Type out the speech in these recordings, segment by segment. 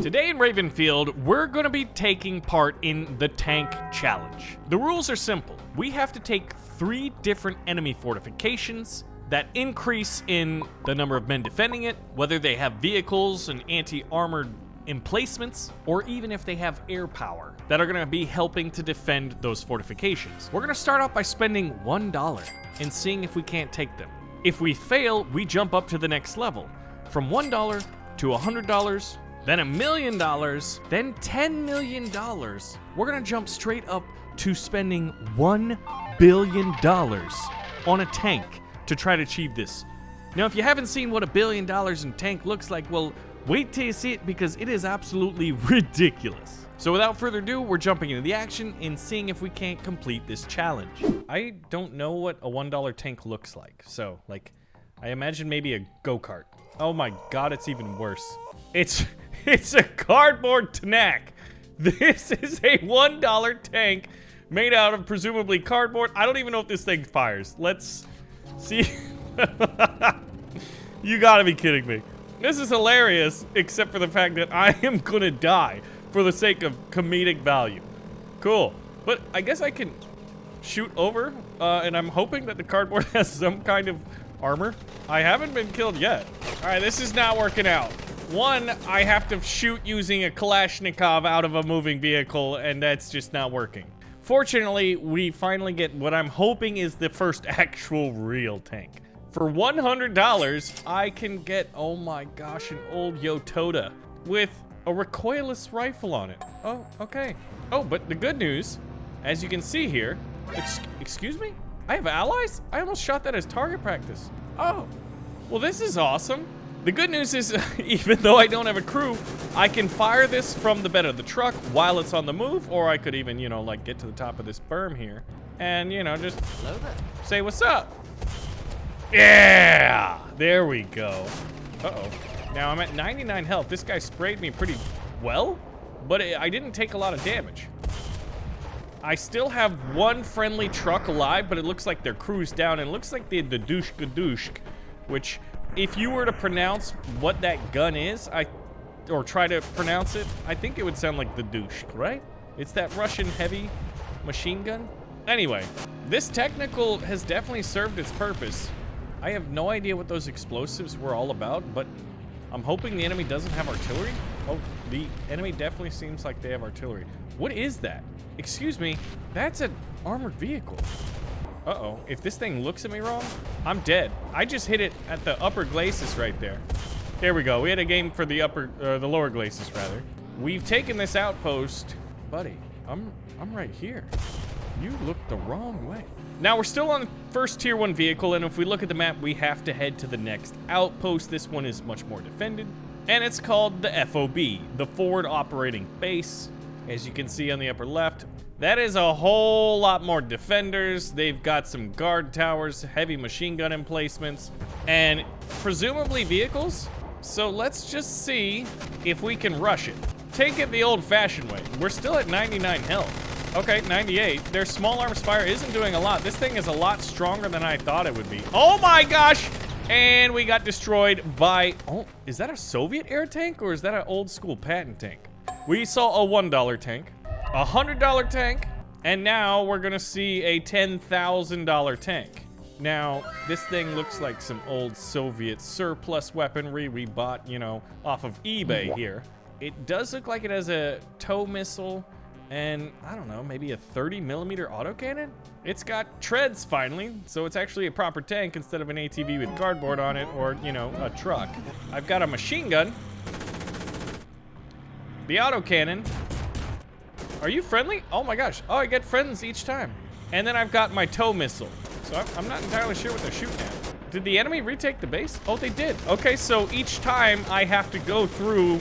Today in Ravenfield, we're gonna be taking part in the tank challenge. The rules are simple. We have to take 3 different enemy fortifications that increase in the number of men defending it, whether they have vehicles and anti-armored emplacements, or even if they have air power that are gonna be helping to defend those fortifications. We're gonna start off by spending $1 and seeing if we can't take them. If we fail, we jump up to the next level, from $1 to $100, then $1 million, then $10 million. We're gonna jump straight up to spending $1 billion on a tank to try to achieve this. Now, if you haven't seen what $1 billion in tank looks like, well, wait till you see it because it is absolutely ridiculous. So without further ado, we're jumping into the action and seeing if we can't complete this challenge. I don't know what a $1 tank looks like. So, like, I imagine maybe a go-kart. Oh my god, it's even worse. It's a cardboard tank. This is a $1 tank made out of presumably cardboard. I don't even know if this thing fires. Let's see. You gotta be kidding me. This is hilarious, except for the fact that I am gonna die for the sake of comedic value. Cool. But I guess I can shoot over, and I'm hoping that the cardboard has some kind of armor. I haven't been killed yet. All right, this is not working out. One, I have to shoot using a Kalashnikov out of a moving vehicle, and that's just not working. Fortunately, we finally get what I'm hoping is the first actual real tank. For $100, I can get, oh my gosh, an old Yotoda with a recoilless rifle on it. Oh, okay. Oh, but the good news, as you can see here, excuse me? I have allies? I almost shot that as target practice. Oh, well, this is awesome. The good news is, even though I don't have a crew, I can fire this from the bed of the truck while it's on the move, or I could even, you know, like get to the top of this berm here and, you know, just say what's up. Yeah, there we go. Uh-oh. Now I'm at 99 health. This guy sprayed me pretty well, but I didn't take a lot of damage. I still have one friendly truck alive, but it looks like their crew's down, and it looks like the Dushk, which, if you were to pronounce what that gun is, or try to pronounce it, I think it would sound like the Dushk, right? It's that Russian heavy machine gun. Anyway, this technical has definitely served its purpose. I have no idea what those explosives were all about, but I'm hoping the enemy doesn't have artillery. Oh, the enemy definitely seems like they have artillery. What is that? Excuse me, that's an armored vehicle. Uh-oh, if this thing looks at me wrong, I'm dead. I just hit it at the upper glacis right there. There we go, we had a game for the the lower glacis rather. We've taken this outpost. Buddy, I'm right here. You looked the wrong way. Now we're still on the first tier 1 vehicle, and if we look at the map, we have to head to the next outpost. This one is much more defended, and it's called the FOB, the Forward Operating Base. As you can see on the upper left, that is a whole lot more defenders. They've got some guard towers, heavy machine gun emplacements, and presumably vehicles. So let's just see if we can rush it. Take it the old-fashioned way. We're still at 99 health. Okay, 98. Their small arms fire isn't doing a lot. This thing is a lot stronger than I thought it would be. Oh my gosh! And we got destroyed by, oh, is that a Soviet air tank or is that an old school Patton tank? We saw a $1 tank, a $100 tank, and now we're gonna see a $10,000 tank. Now, this thing looks like some old Soviet surplus weaponry we bought, you know, off of eBay here. It does look like it has a tow missile and, I don't know, maybe a 30mm autocannon? It's got treads finally, so it's actually a proper tank instead of an ATV with cardboard on it or, you know, a truck. I've got a machine gun. The autocannon. Are you friendly? Oh my gosh. Oh, I get friends each time. And then I've got my tow missile. So I'm not entirely sure what they're shooting at. Did the enemy retake the base? Oh, they did. Okay, so each time I have to go through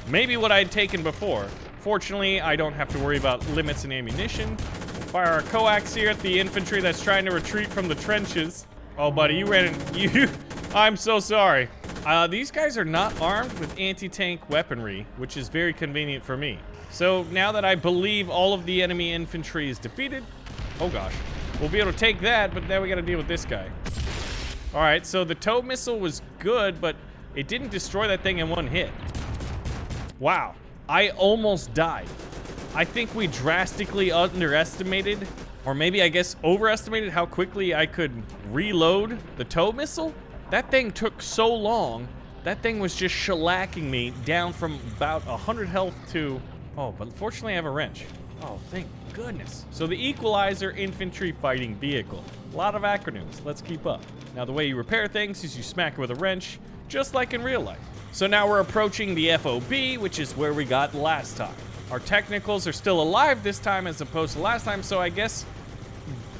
maybe what I had taken before. Fortunately, I don't have to worry about limits in ammunition. We'll fire our coax here at the infantry that's trying to retreat from the trenches. Oh, buddy, you ran in. I'm so sorry. These guys are not armed with anti-tank weaponry, which is very convenient for me. So now that I believe all of the enemy infantry is defeated, oh gosh, we'll be able to take that, but now we gotta deal with this guy. All right, so the tow missile was good, but it didn't destroy that thing in one hit. Wow. I almost died. I think we drastically underestimated, or maybe I guess overestimated how quickly I could reload the tow missile. That thing took so long. That thing was just shellacking me down from about 100 health to, oh, but fortunately I have a wrench. Oh, thank goodness. So the Equalizer infantry fighting vehicle. A lot of acronyms. Let's keep up. Now the way you repair things is you smack it with a wrench, just like in real life. So now we're approaching the FOB, which is where we got last time. Our technicals are still alive this time as opposed to last time, so I guess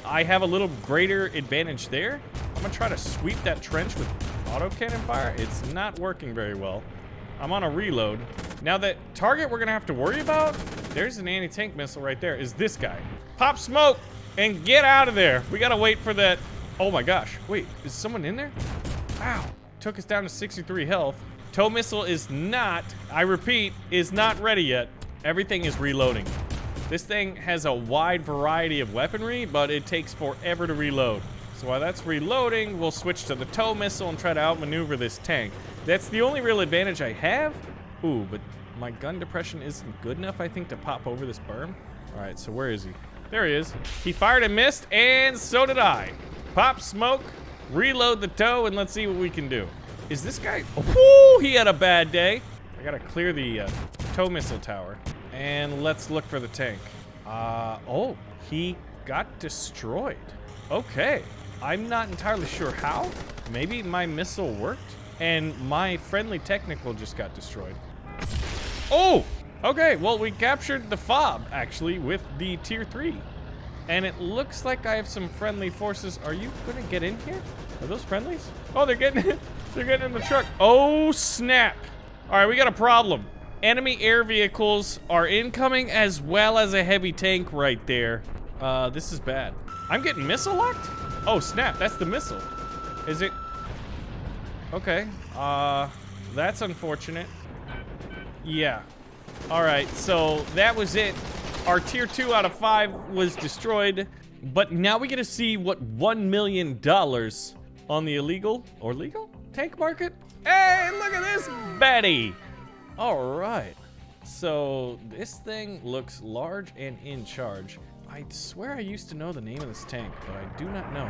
I have a little greater advantage there. I'm gonna try to sweep that trench with autocannon fire. It's not working very well. I'm on a reload. Now that target we're gonna have to worry about, there's an anti-tank missile right there, is this guy. Pop smoke and get out of there. We gotta wait for that. Oh my gosh, wait, is someone in there? Ow, took us down to 63 health. Tow missile is not, I repeat, is not ready yet. Everything is reloading. This thing has a wide variety of weaponry, but it takes forever to reload. So while that's reloading, we'll switch to the tow missile and try to outmaneuver this tank. That's the only real advantage I have. Ooh, but my gun depression isn't good enough, I think, to pop over this berm. All right, so where is he? There he is. He fired and missed, and so did I. Pop smoke, reload the tow, and let's see what we can do. Is this guy? Oh, he had a bad day. I gotta clear the tow missile tower. And let's look for the tank. Oh, he got destroyed. Okay. I'm not entirely sure how. Maybe my missile worked and my friendly technical just got destroyed. Oh, okay. Well, we captured the FOB actually with the tier 3. And it looks like I have some friendly forces. Are you gonna get in here? Are those friendlies? Oh, they're getting in the truck. Oh, snap. All right, we got a problem. Enemy air vehicles are incoming as well as a heavy tank right there. This is bad. I'm getting missile locked? Oh, snap, that's the missile. Is it? Okay, that's unfortunate. Yeah. All right, so that was it. Our tier 2 out of 5 was destroyed, but now we get to see what $1 million on the illegal or legal tank market. Hey, look at this baddie. All right, so this thing looks large and in charge. I swear I used to know the name of this tank, but I do not know.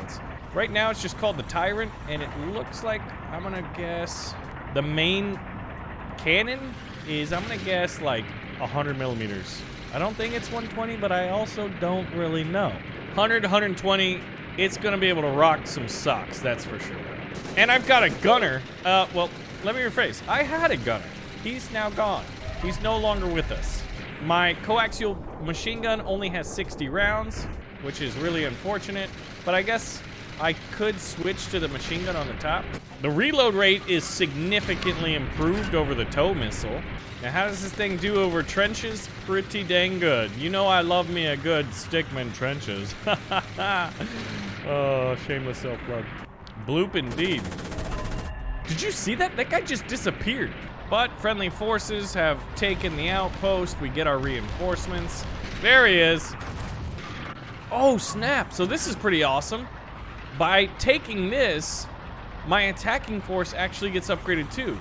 Right now it's just called the Tyrant, and it looks like, I'm gonna guess, the main cannon is, I'm gonna guess, like 100 millimeters. I don't think it's 120, but I also don't really know. 100 to 120, it's gonna be able to rock some socks, that's for sure. And I've got a gunner. Well, let me rephrase. I had a gunner. He's now gone. He's no longer with us. My coaxial machine gun only has 60 rounds, which is really unfortunate, but I guess I could switch to the machine gun on the top. The reload rate is significantly improved over the tow missile. Now, how does this thing do over trenches? Pretty dang good. You know I love me a good stickman trenches. Oh, shameless self-plug. Bloop indeed. Did you see that? That guy just disappeared. But friendly forces have taken the outpost. We get our reinforcements. There he is. Oh, snap. So this is pretty awesome. By taking this, my attacking force actually gets upgraded too.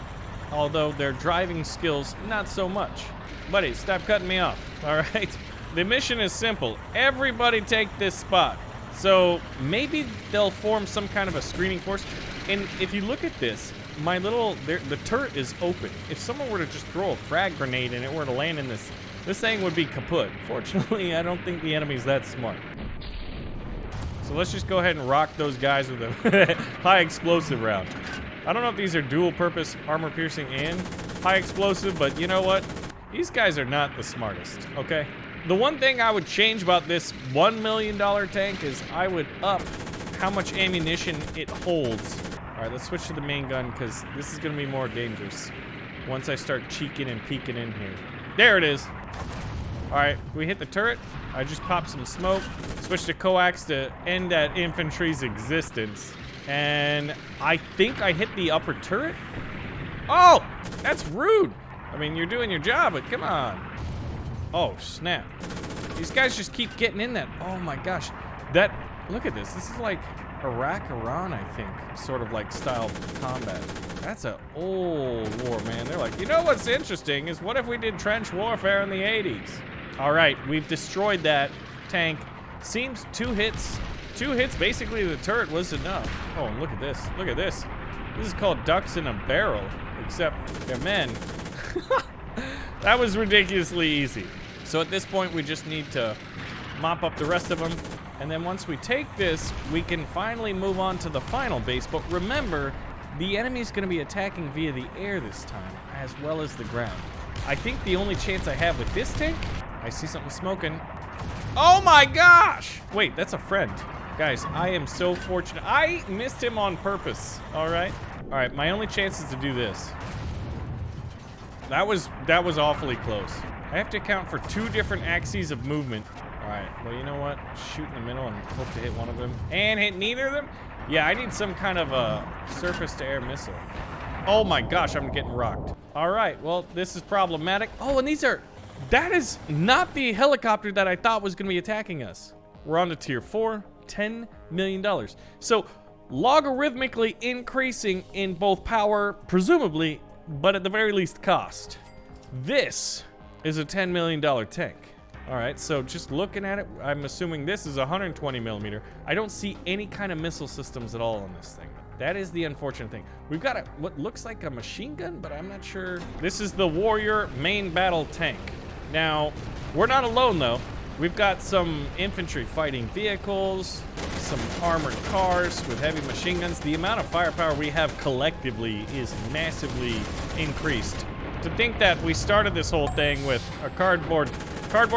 Although their driving skills, not so much. Buddy, stop cutting me off, all right? The mission is simple. Everybody take this spot. So maybe they'll form some kind of a screening force. And if you look at this, the turret is open. If someone were to just throw a frag grenade and it were to land in this thing would be kaput. Fortunately, I don't think the enemy's that smart. So let's just go ahead and rock those guys with a high explosive round. I don't know if these are dual purpose armor piercing and high explosive, but you know what? These guys are not the smartest, okay? The one thing I would change about this $1 million tank is I would up how much ammunition it holds. All right, let's switch to the main gun because this is gonna be more dangerous once I start cheeking and peeking in here. There it is. All right, we hit the turret. I just popped some smoke, switched to coax to end that infantry's existence. And I think I hit the upper turret. Oh, that's rude. I mean, you're doing your job, but come on. Oh, snap. These guys just keep getting in that. Oh my gosh. Look at this. This is like Iraq, Iran, I think, sort of like style combat. That's an old war, man. They're like, you know what's interesting is what if we did trench warfare in the 80s? All right, we've destroyed that tank. Seems 2 hits. 2 hits, basically the turret was enough. Oh, and look at this. Look at this. This is called ducks in a barrel, except they're men. That was ridiculously easy. So at this point, we just need to mop up the rest of them. And then once we take this, we can finally move on to the final base. But remember, the enemy's gonna be attacking via the air this time, as well as the ground. I think the only chance I have with this tank, I see something smoking. Oh my gosh! Wait, that's a friend. Guys, I am so fortunate. I missed him on purpose, all right? All right, my only chance is to do this. That was awfully close. I have to account for 2 different axes of movement. All right, well, you know what? Shoot in the middle and hope to hit one of them. And hit neither of them? Yeah, I need some kind of a surface-to-air missile. Oh my gosh, I'm getting rocked. All right, well, this is problematic. Oh, and these are... That is not the helicopter that I thought was going to be attacking us. We're on to tier 4, $10 million. So, logarithmically increasing in both power, presumably, but at the very least cost. This is a $10 million tank. All right, so just looking at it, I'm assuming this is 120 millimeter. I don't see any kind of missile systems at all on this thing. That is the unfortunate thing. We've got what looks like a machine gun, but I'm not sure. This is the Warrior main battle tank. Now, we're not alone though. We've got some infantry fighting vehicles, some armored cars with heavy machine guns. The amount of firepower we have collectively is massively increased. To think that we started this whole thing with a cardboard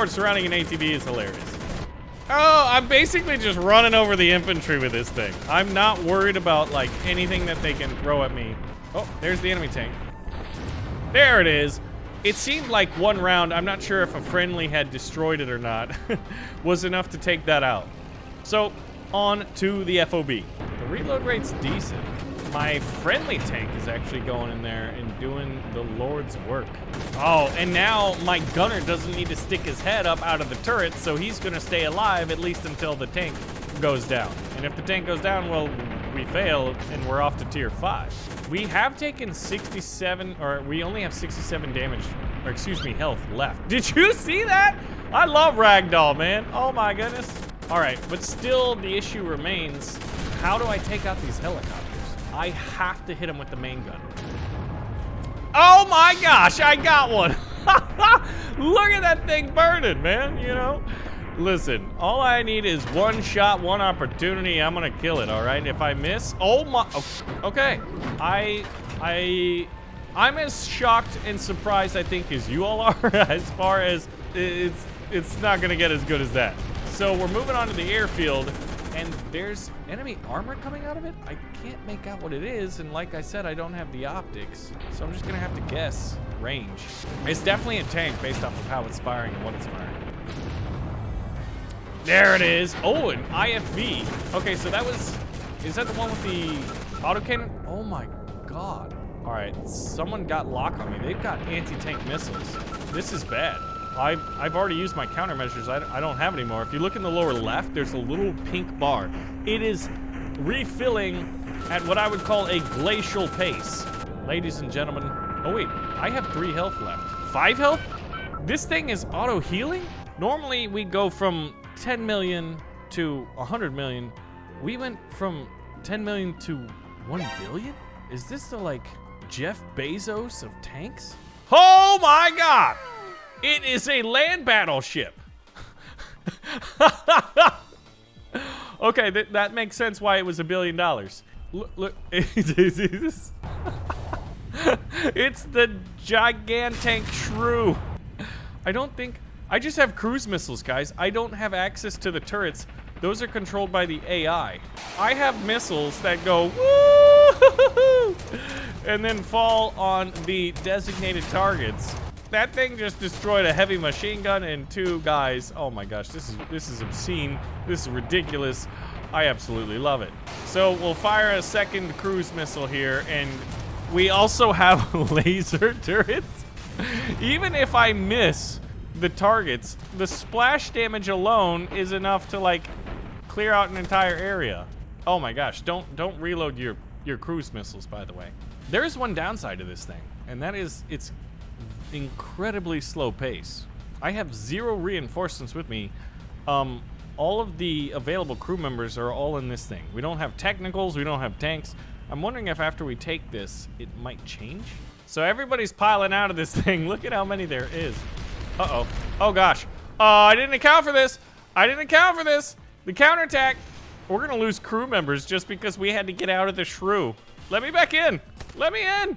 surrounding an ATV is hilarious. Oh, I'm basically just running over the infantry with this thing. I'm not worried about like anything that they can throw at me. Oh, there's the enemy tank. There it is. It seemed like one round, I'm not sure if a friendly had destroyed it or not, was enough to take that out. So, on to the FOB. The reload rate's decent. My friendly tank is actually going in there and doing the Lord's work. Oh, and now my gunner doesn't need to stick his head up out of the turret, so he's gonna stay alive at least until the tank goes down. And if the tank goes down, well, we fail and we're off to tier 5. We have taken 67, or we only have 67 damage, or excuse me, health left. Did you see that? I love Ragdoll, man. Oh my goodness. All right, but still the issue remains, how do I take out these helicopters? I have to hit him with the main gun. Oh my gosh, I got one. Look at that thing burning, man, you know? Listen, all I need is one shot, one opportunity. I'm gonna kill it, all right? If I miss, oh my, okay. I'm as shocked and surprised, I think, as you all are, as far as it's not gonna get as good as that. So we're moving on to the airfield, and there's enemy armor coming out of it. I can't make out what it is, and like I said, I don't have the optics, so I'm just gonna have to guess range. It's definitely a tank based off of how it's firing and what it's firing. There it is. Oh, an IFV. Okay, so that was, is that the one with the autocannon? Oh my God. All right, someone got lock on me. They've got anti-tank missiles. This is bad. I've already used my countermeasures. I don't have any more. If you look in the lower left, there's a little pink bar. It is refilling at what I would call a glacial pace. Ladies and gentlemen, oh wait, I have 3 health left. 5 health? This thing is auto-healing? Normally we go from 10 million to 100 million. We went from 10 million to 1 billion? Is this the like Jeff Bezos of tanks? Oh my God! It is a land battleship. Okay, that makes sense why it was $1 billion. Look, it's the gigantic shrew. I just have cruise missiles, guys. I don't have access to the turrets. Those are controlled by the AI. I have missiles that go woo and then fall on the designated targets. That thing just destroyed a heavy machine gun and 2 guys. Oh my gosh, this is obscene. This is ridiculous. I absolutely love it. So we'll fire a second cruise missile here, and we also have laser turrets. Even if I miss the targets, the splash damage alone is enough to like clear out an entire area. Oh my gosh, don't reload your cruise missiles, by the way. There is one downside to this thing, and that is its incredibly slow pace. I have 0 reinforcements with me. All of the available crew members are all in this thing. We don't have technicals, we don't have tanks. I'm wondering if after we take this, it might change. So everybody's piling out of this thing. Look at how many there is. Uh-oh. Oh, gosh. I didn't account for this. I didn't account for this. The counterattack. We're going to lose crew members just because we had to get out of the shrew. Let me back in. Let me in.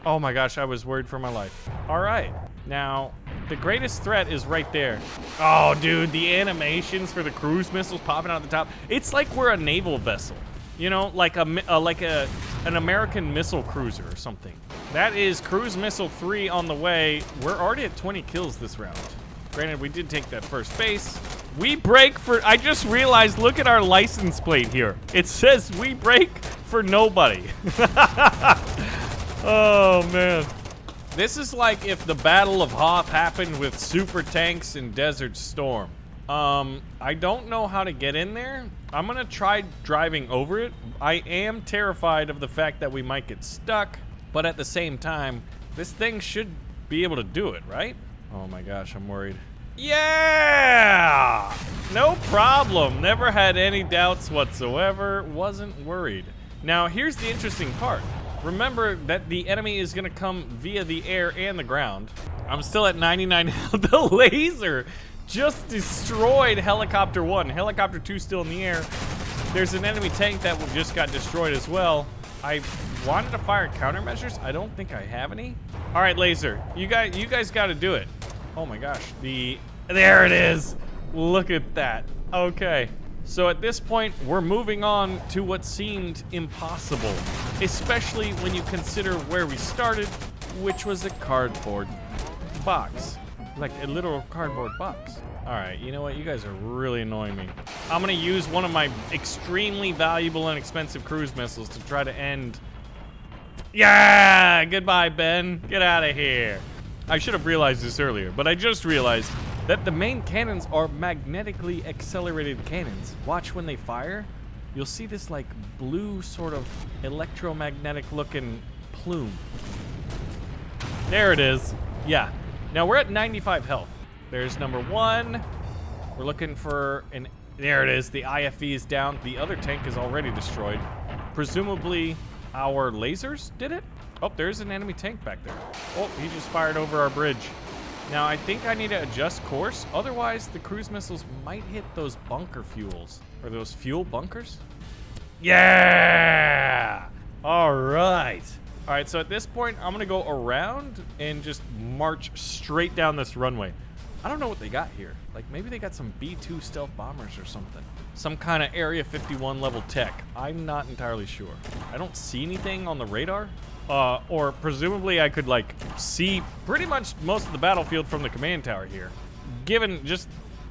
Oh, my gosh. I was worried for my life. All right. Now, the greatest threat is right there. Oh, dude. The animations for the cruise missiles popping out the top. It's like we're a naval vessel. You know, like an American missile cruiser or something. That is cruise missile 3 on the way. We're already at 20 kills this round. Granted, we did take that first base. We break for, I just realized, look at our license plate here. It says we break for nobody. Oh, man. This is like if the Battle of Hoth happened with super tanks in Desert Storm. I don't know how to get in there. I'm gonna try driving over it. I am terrified of the fact that we might get stuck, but at the same time, this thing should be able to do it, right? Oh my gosh, I'm worried. Yeah! No problem. Never had any doubts whatsoever. Wasn't worried. Now, here's the interesting part. Remember that the enemy is gonna come via the air and the ground. I'm still at 99 health. The laser just destroyed Helicopter 1. Helicopter 2 still in the air. There's an enemy tank that just got destroyed as well. I wanted to fire countermeasures. I don't think I have any. All right, laser. You guys got to do it. Oh my gosh. There it is. Look at that. Okay. So at this point, we're moving on to what seemed impossible, especially when you consider where we started, which was a cardboard box. Like a literal cardboard box. All right, you know what? You guys are really annoying me. I'm gonna use one of my extremely valuable and expensive cruise missiles to try to end. Yeah, goodbye, Ben. Get out of here. I should have realized this earlier, but I just realized that the main cannons are magnetically accelerated cannons. Watch when they fire. You'll see this like blue sort of electromagnetic looking plume. There it is. Yeah. Now we're at 95 health. There's number 1. We're looking for an, there it is. The IFV is down. The other tank is already destroyed. Presumably our lasers did it? Oh, there's an enemy tank back there. Oh, he just fired over our bridge. Now I think I need to adjust course. Otherwise the cruise missiles might hit those bunker fuels. Or those fuel bunkers? Yeah! All right. All right, so at this point, I'm gonna go around and just march straight down this runway. I don't know what they got here. Like maybe they got some B-2 stealth bombers or something. Some kind of Area 51 level tech. I'm not entirely sure. I don't see anything on the radar. Or presumably I could like see pretty much most of the battlefield from the command tower here, given just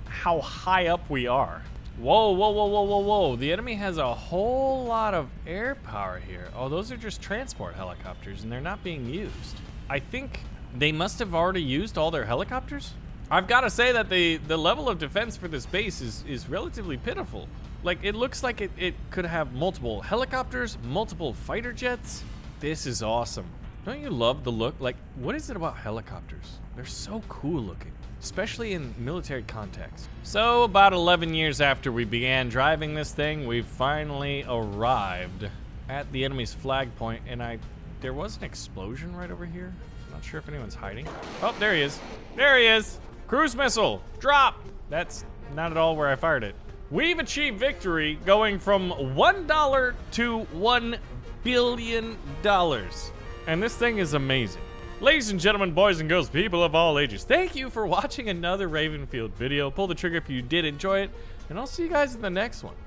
how high up we are. Whoa, whoa, whoa, whoa, whoa, whoa. The enemy has a whole lot of air power here. Oh, those are just transport helicopters, and they're not being used. I think they must have already used all their helicopters. I've got to say that the level of defense for this base is relatively pitiful. Like, it looks like it could have multiple helicopters, multiple fighter jets. This is awesome. Don't you love the look? Like, what is it about helicopters? They're so cool looking, especially in military context. So about 11 years after we began driving this thing, we finally arrived at the enemy's flag point, and there was an explosion right over here. I'm not sure if anyone's hiding. Oh, there he is. There he is. Cruise missile, drop. That's not at all where I fired it. We've achieved victory going from $1 to $1 billion. And this thing is amazing. Ladies and gentlemen, boys and girls, people of all ages, thank you for watching another Ravenfield video. Pull the trigger if you did enjoy it, and I'll see you guys in the next one.